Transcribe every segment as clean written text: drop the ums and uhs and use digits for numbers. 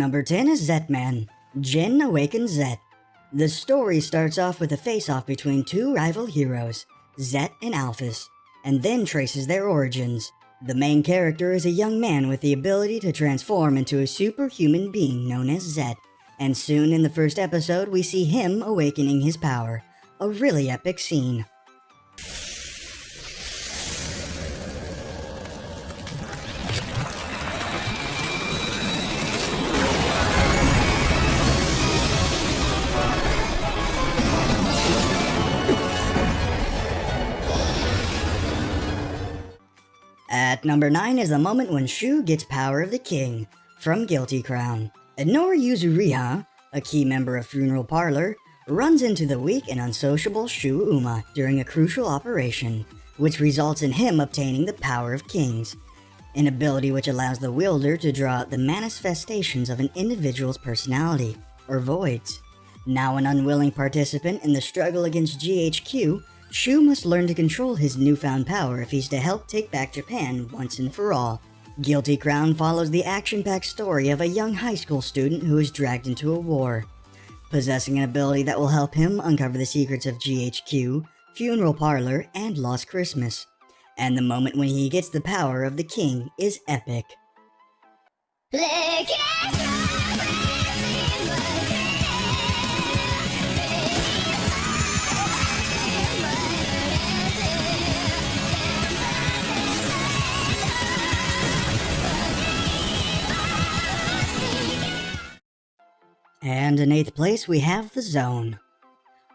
number 10 is Zetman. Jin awakens Zet. The story starts off with a face-off between two rival heroes, Zet and Alphys, and then traces their origins. The main character is a young man with the ability to transform into a superhuman being known as Zet, and soon in the first episode we see him awakening his power. A really epic scene. At number 9 is the moment when Shu gets power of the king, from Guilty Crown. Enori Yuzuriha, a key member of Funeral Parlor, runs into the weak and unsociable Shu Uma during a crucial operation, which results in him obtaining the power of kings, an ability which allows the wielder to draw out the manifestations of an individual's personality, or voids. Now an unwilling participant in the struggle against GHQ, Shu must learn to control his newfound power if he's to help take back Japan once and for all. Guilty Crown follows the action-packed story of a young high school student who is dragged into a war, possessing an ability that will help him uncover the secrets of GHQ, Funeral Parlor, and Lost Christmas. And the moment when he gets the power of the king is epic. And in 8th place, we have The Zone.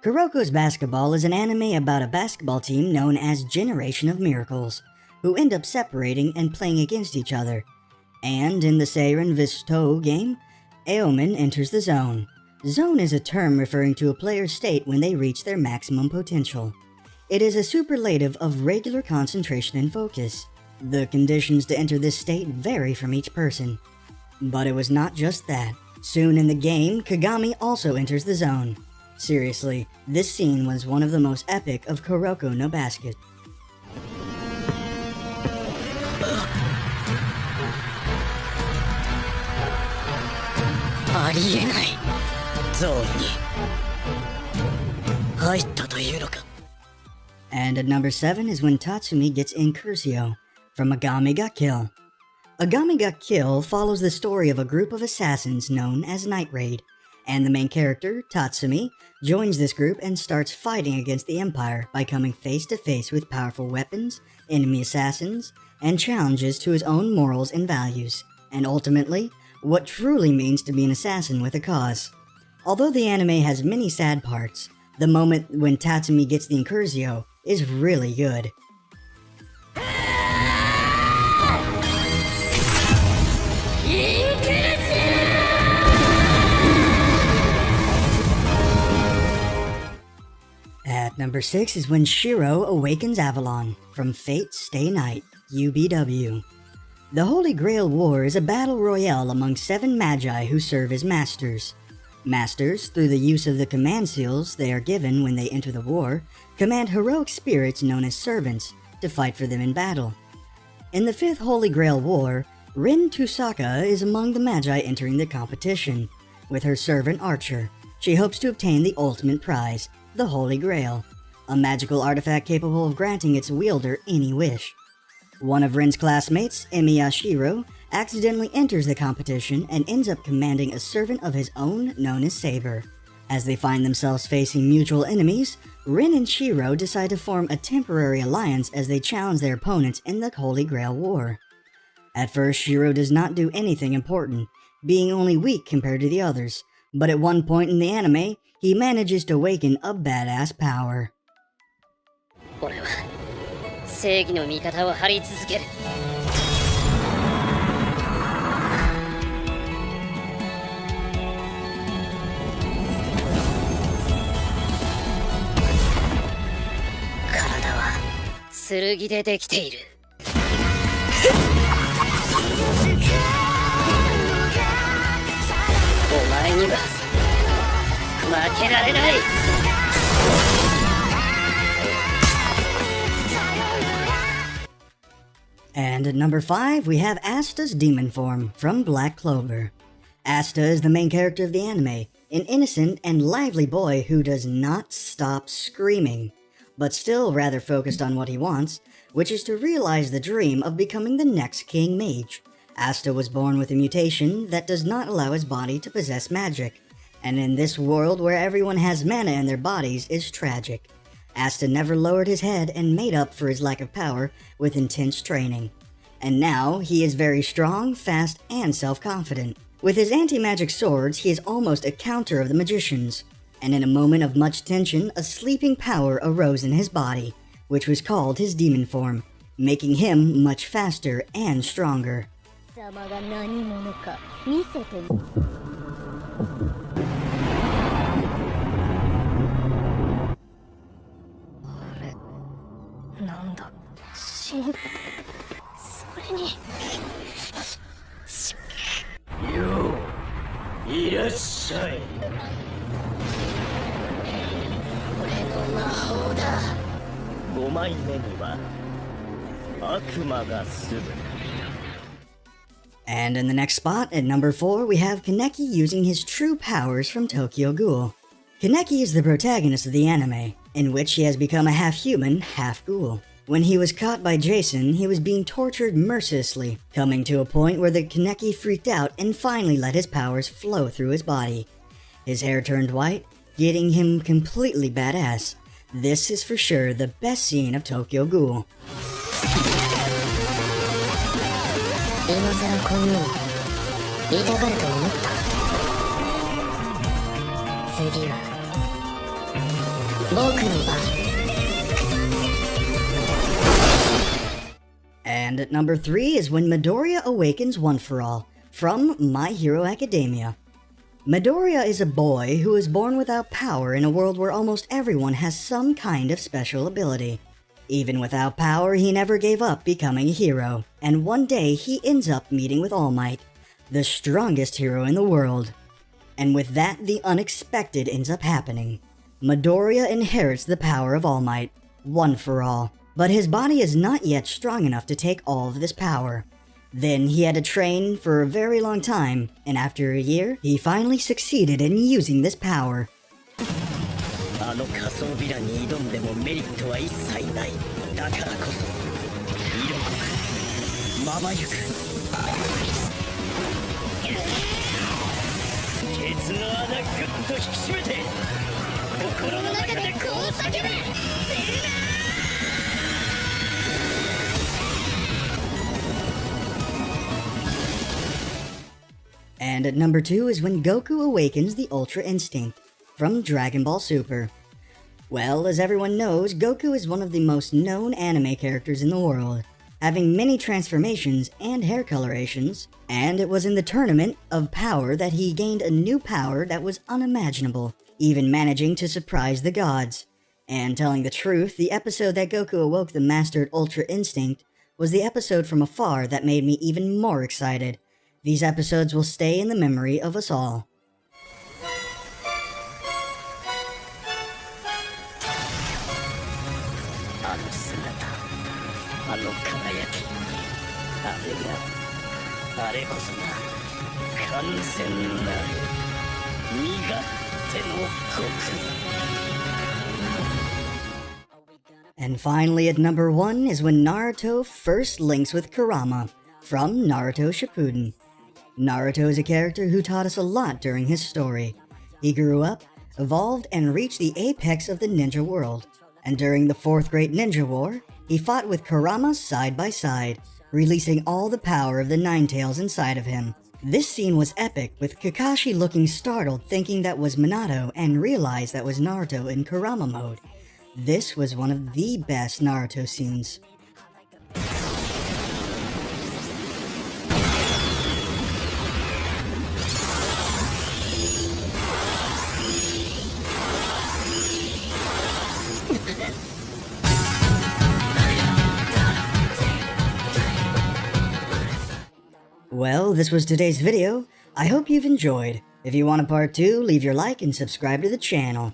Kuroko's Basketball is an anime about a basketball team known as Generation of Miracles, who end up separating and playing against each other. And in the Seiren vs. Toho game, Aomen enters the zone. Zone is a term referring to a player's state when they reach their maximum potential. It is a superlative of regular concentration and focus. The conditions to enter this state vary from each person. But it was not just that. Soon in the game, Kagami also enters the zone. Seriously, this scene was one of the most epic of Kuroko no Basket. And at number 7 is when Tatsumi gets Incursio, from Agami ga Kill. Agami ga Kill follows the story of a group of assassins known as Night Raid, and the main character, Tatsumi, joins this group and starts fighting against the Empire by coming face to face with powerful weapons, enemy assassins, and challenges to his own morals and values, and ultimately, what truly means to be an assassin with a cause. Although the anime has many sad parts, the moment when Tatsumi gets the Incursio is really good. At number 6 is when Shiro awakens Avalon, from Fate Stay Night, UBW. The Holy Grail War is a battle royale among 7 magi who serve as masters. Masters, through the use of the command seals they are given when they enter the war, command heroic spirits known as servants to fight for them in battle. In the 5th Holy Grail War, Rin Tusaka is among the magi entering the competition. With her servant Archer, she hopes to obtain the ultimate prize, the Holy Grail, a magical artifact capable of granting its wielder any wish. One of Rin's classmates, Emiyashiro, accidentally enters the competition and ends up commanding a servant of his own known as Saber. As they find themselves facing mutual enemies, Rin and Shiro decide to form a temporary alliance as they challenge their opponents in the Holy Grail War. At first, Shiro does not do anything important, being only weak compared to the others, but at one point in the anime, he manages to awaken a badass power. And at number 5, we have Asta's demon form from Black Clover. Asta is the main character of the anime, an innocent and lively boy who does not stop screaming, but still rather focused on what he wants, which is to realize the dream of becoming the next King Mage. Asta was born with a mutation that does not allow his body to possess magic, and in this world where everyone has mana in their bodies is tragic. Asta never lowered his head and made up for his lack of power with intense training. And now, he is very strong, fast, and self-confident. With his anti-magic swords, he is almost a counter of the magicians. And in a moment of much tension, a sleeping power arose in his body, which was called his demon form, making him much faster and stronger. And in the next spot, at number 4, we have Kaneki using his true powers from Tokyo Ghoul. Kaneki is the protagonist of the anime, in which he has become a half-human, half-ghoul. When he was caught by Jason, he was being tortured mercilessly, coming to a point where the Kaneki freaked out and finally let his powers flow through his body. His hair turned white, getting him completely badass. This is for sure the best scene of Tokyo Ghoul. And at number 3 is when Midoriya awakens one for all, from My Hero Academia. Midoriya is a boy who is born without power in a world where almost everyone has some kind of special ability. Even without power, he never gave up becoming a hero, and one day he ends up meeting with All Might, the strongest hero in the world. And with that, the unexpected ends up happening. Midoriya inherits the power of All Might, one for all, but his body is not yet strong enough to take all of this power. Then he had to train for a very long time, and after a year, he finally succeeded in using this power. And at number 2 is when Goku awakens the Ultra Instinct, from Dragon Ball Super. Well, as everyone knows, Goku is one of the most known anime characters in the world, having many transformations and hair colorations, and it was in the Tournament of Power that he gained a new power that was unimaginable, even managing to surprise the gods. And telling the truth, the episode that Goku awoke the mastered Ultra Instinct was the episode from afar that made me even more excited. These episodes will stay in the memory of us all. And finally at number 1 is when Naruto first links with Kurama, from Naruto Shippuden. Naruto is a character who taught us a lot during his story. He grew up, evolved, and reached the apex of the ninja world. And during the 4th Great Ninja War, he fought with Kurama side by side, releasing all the power of the Nine Tails inside of him. This scene was epic, with Kakashi looking startled thinking that was Minato and realized that was Naruto in Kurama mode. This was one of the best Naruto scenes. Well, this was today's video. I hope you've enjoyed. If you want a part 2, leave your like and subscribe to the channel.